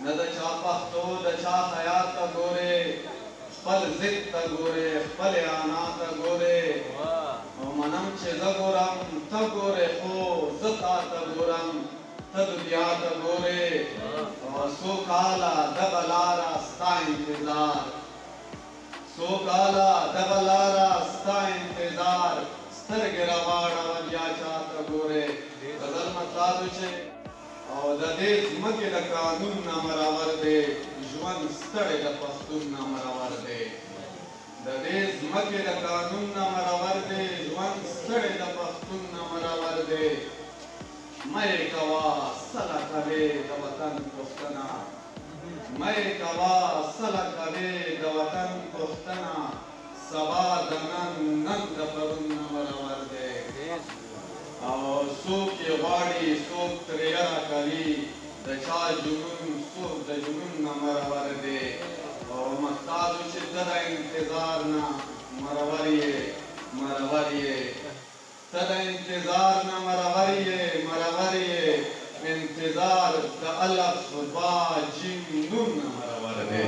न द चा पख्तो द चा हयात ता गोरे पल जिद ता गोरे पल आना ता गोरे मनम चे द गोरम ता गोरे हो जता ता गोरम ता दुनिया ता गोरे सो काला दबलारा स्ता इंतजार सो काला दबलारा स्ता इंतजार स्तर गिरावाड़ा वलिया चाता गोरे गजल मतलब छे او د دې ځمکې د قانون نه مرور دی ژوند ستړی د پښتون نه مرور دی د دې ځمکې د قانون نه مرور دی ژوند ستړی د پښتون نه مرور دی مه یې کوه سله کوې د وطن پوښتنه مه یې کوه سله کوې د وطن پوښتنه سبا د نن نن د پرون نه مرور دی او څوک یې غواړي څوک ترې یره کوي د چا جنون څوک د جنون نه مرور دی او محتاجو چې ته د انتظار نه مرور یې مرور یې ته د انتظار نه مرور یې مرور یې انتظار د الف با جیم نون نه مرور دی